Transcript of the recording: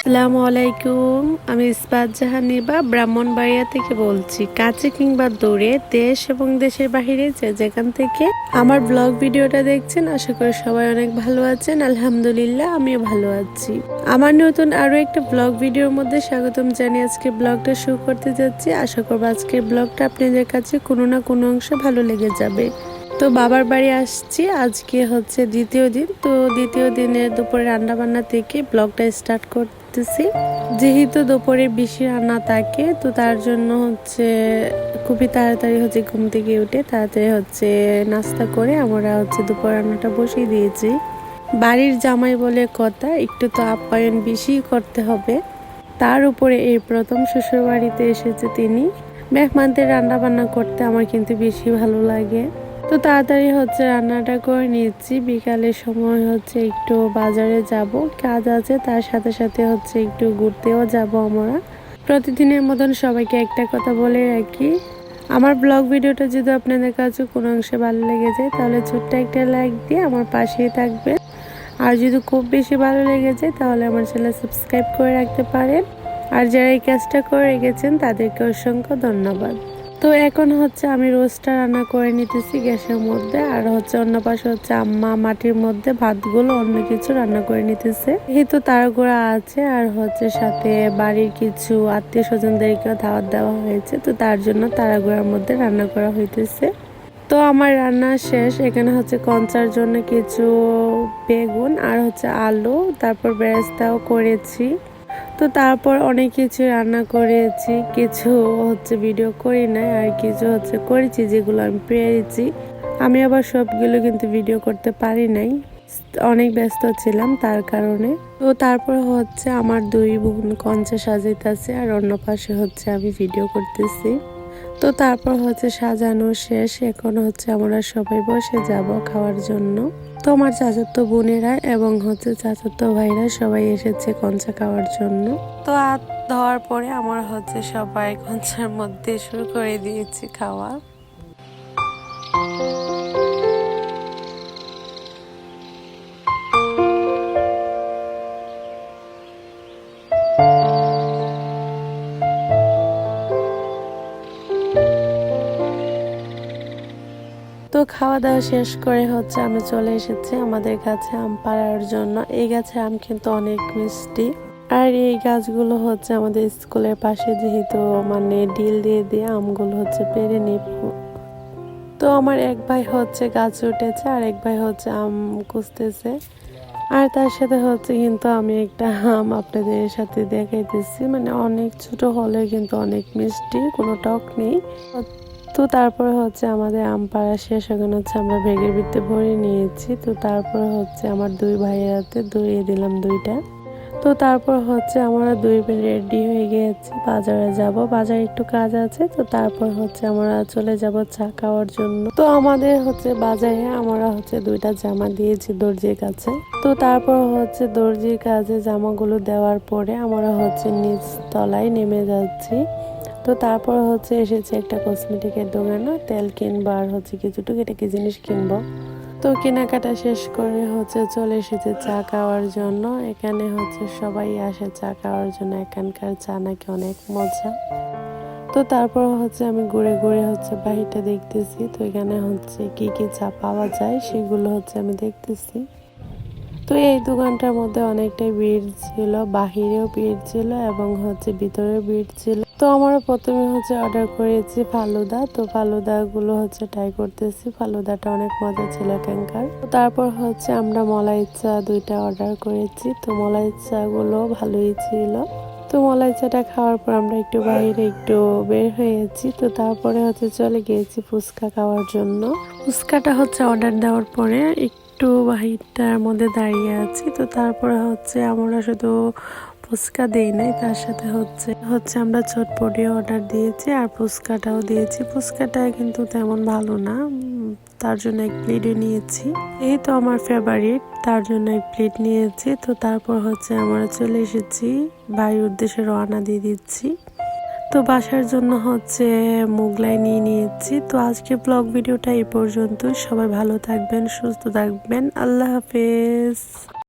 আসসালামু আলাইকুম। আমি ইসবাত জাহান নিবা ব্রাহ্মণবাড়িয়া থেকে বলছি। কাছে কিংবা দূরে, দেশ এবং দেশের বাহিরে যে যেখান থেকে আমার ব্লগ ভিডিওটা দেখছেন, আশা করি সবাই অনেক ভালো আছেন। আলহামদুলিল্লাহ, আমিও ভালো আছি। আমার নতুন আরো একটা ব্লগ ভিডিওর মধ্যে স্বাগতম জানিয়ে আজকে ব্লগটা শুরু করতে যাচ্ছি। আশা করবো আজকের ব্লগটা আপনাদের কাছে কোনো না কোনো অংশে ভালো লেগে যাবে। তো বাবার বাড়ি আসছি, আজকে হচ্ছে দ্বিতীয় দিন। তো দ্বিতীয় দিনের দুপুরে রান্না বান্না থেকে ব্লগটা স্টার্ট করতেছি। যেহেতু দুপুরে বেশি রান্না থাকে, তো তার জন্য হচ্ছে খুবই তাড়াতাড়ি হচ্ছে ঘুম থেকে উঠে তাড়াতাড়ি হচ্ছে নাস্তা করে আমরা হচ্ছে দুপুর রান্নাটা বসিয়ে দিয়েছি। বাড়ির জামাই বলে কথা, একটু তো আপ্যায়ন বেশি করতে হবে। তার উপরে এই প্রথম শ্বশুর বাড়িতে এসেছে তিনি। মেহমানদের রান্না বান্না করতে আমার কিন্তু বেশি ভালো লাগে। তো তাড়াতাড়ি হচ্ছে রান্নাটা করে নিচ্ছি। বিকালের সময় হচ্ছে একটু বাজারে যাব, কাজ আছে, তার সাথে সাথে হচ্ছে একটু ঘুরতেও যাব আমরা। প্রতিদিনের মতন সবাইকে একটা কথা বলে রাখি, আমার ব্লগ ভিডিওটা যদি আপনাদের কাছে কোনো অংশে ভালো লেগে যায় তাহলে ছোট্ট একটা লাইক দিয়ে আমার পাশেই থাকবে। আর যদি খুব বেশি ভালো লেগে যায় তাহলে আমার চ্যানেল সাবস্ক্রাইব করে রাখতে পারেন। আর যারা এই কাজটা করে রেখেছেন তাদেরকে অসংখ্য ধন্যবাদ। তো এখন হচ্ছে আমি রোস্টটা রান্না করে নিতেছি গ্যাসের মধ্যে, আর হচ্ছে অন্য পাশে হচ্ছে আম্মা মাটির মধ্যে ভাতগুলো অন্য কিছু রান্না করে নিতেছে। যেহেতু তাড়াহুড়া আছে, আর হচ্ছে সাথে বাড়ির কিছু আত্মীয় স্বজনদেরকেও দাওয়াত দেওয়া হয়েছে, তো তার জন্য তাড়াহুড়ার মধ্যে রান্না করা হইতেছে। তো আমার রান্না শেষ। এখানে হচ্ছে কঞ্চার জন্য কিছু বেগুন আর হচ্ছে আলু, তারপর বেরেস্তাও করেছি। তো তারপর অনেক কিছু রান্না করেছি, কিছু হচ্ছে ভিডিও করি নাই, আর কিছু হচ্ছে করেছি যেগুলো আমি পেরেছি। আমি আবার সবগুলো কিন্তু ভিডিও করতে পারি নাই, অনেক ব্যস্ত ছিলাম তার কারণে। তো তারপর হচ্ছে আমার দুই বোন কঞ্চা সাজাইতেছে, আর অন্য পাশে হচ্ছে আমি ভিডিও করতেছি। তো তারপর হচ্ছে সাজানো শেষ, এখন হচ্ছে আমরা সবাই বসে যাব খাওয়ার জন্য। তো আমার চাচাতো বোনেরা এবং হচ্ছে চাচাতো ভাইরা সবাই এসেছে কঞ্চা খাওয়ার জন্য। তো হাত ধোয়ার পরে আমরা হচ্ছে সবাই কঞ্চার মধ্যে শুরু করে দিয়েছি খাওয়া। তো খাওয়া দাওয়া শেষ করে হচ্ছে আমি চলে এসেছি আমাদের গাছে আম পাড়ার জন্য। এই গাছে আম কিন্তু অনেক মিষ্টি, আর এই গাছগুলো হচ্ছে আমাদের স্কুলের পাশে, যেহেতু মানে ডিল দিয়ে দিয়ে আমগুলো হচ্ছে পেরে নিব। তো আমার এক ভাই হচ্ছে গাছে উঠেছে, আর এক ভাই হচ্ছে আম কুচতেছে। আর তার সাথে হচ্ছে কিন্তু আমি একটা আম আপনাদের সাথে দেখাইতেছি, মানে অনেক ছোট হলে কিন্তু অনেক মিষ্টি, কোনো টক নেই। তো তারপরে হচ্ছে আমাদের আম পাড়া শেষ, এখন হচ্ছে আমরা ব্যাগের ভিতরে ভরে নিয়েছি। তো তারপরে হচ্ছে আমার দুই ভাইয়ের হাতে ধরিয়ে দিলাম দুইটা। তো তারপর হচ্ছে আমরা দুই বোন রেডি হয়ে গিয়েছি, বাজারে যাব, বাজারে একটু কাজ আছে। তো তারপর হচ্ছে আমরা চলে যাব চা খাওয়ার জন্য। তো আমাদের হচ্ছে বাজারে আমরা হচ্ছে দুইটা জামা দিয়েছি দর্জির কাছে। তো তারপর হচ্ছে দর্জির কাছে জামাগুলো দেওয়ার পরে আমরা হচ্ছে নিচ তলায় নেমে যাচ্ছি। তো তারপর হচ্ছে এসেছে একটা কসমেটিকের দোকানে, তেল কিনবো আর হচ্ছে কিছু টুকিটাকি জিনিস কিনবো। তো কেনাকাটা শেষ করে হচ্ছে চলে এসেছে চা খাওয়ার জন্য। এখানে হচ্ছে সবাই আসে চা খাওয়ার জন্য, এখানকার চা নাকি অনেক মজা। তো তারপর হচ্ছে আমি ঘুরে ঘুরে হচ্ছে বাহিরটা দেখতেছি। তো এখানে হচ্ছে কি কি চা পাওয়া যায় সেগুলো হচ্ছে আমি দেখতেছি। তো এই দোকানটার মধ্যে অনেকটাই ভিড় ছিল, বাহিরেও ভিড় ছিল এবং হচ্ছে ভিতরেও ভিড় ছিল। তো আমরা প্রথমে হচ্ছে অর্ডার করেছি ফালুদা। তো ফালুদা গুলো হচ্ছে ট্রাই করতেছি, ফালুদাটা অনেক মজা ছিল এখানকার। তারপর হচ্ছে আমরা মলাই চা দুইটা অর্ডার করেছি। তো মলাই চা গুলো ভালোই ছিল। তো মলাই চাটা খাওয়ার পর আমরা একটু বাইরে একটু বের হয়েছি। তো তারপরে হচ্ছে চলে গিয়েছি ফুচকা খাওয়ার জন্য। ফুচকাটা হচ্ছে অর্ডার দেওয়ার পরে একটু বাহিরটার মধ্যে দাঁড়িয়ে আছি। তো তারপরে হচ্ছে আমরা শুধু ফুচকা দেই নাই, তার সাথে হচ্ছে আমরা চটপটিও অর্ডার দিয়েছি আর ফুচকাটাও দিয়েছি। ফুচকাটা কিন্তু তেমন ভালো না, তার জন্য এক প্লেটে নিয়েছি। এই তো আমার ফেভারিট, তার জন্য এক প্লেট নিয়েছি। তো তারপর হচ্ছে আমরা চলে এসেছি, বাড়ির উদ্দেশ্যে রওনা দিয়ে দিচ্ছি। তো বাসার জন্য হচ্ছে মোগলাই নিয়ে নিয়েছি। তো আজকে ব্লগ ভিডিওটা এই পর্যন্ত। সবাই ভালো থাকবেন, সুস্থ থাকবেন, আল্লাহ হাফেজ।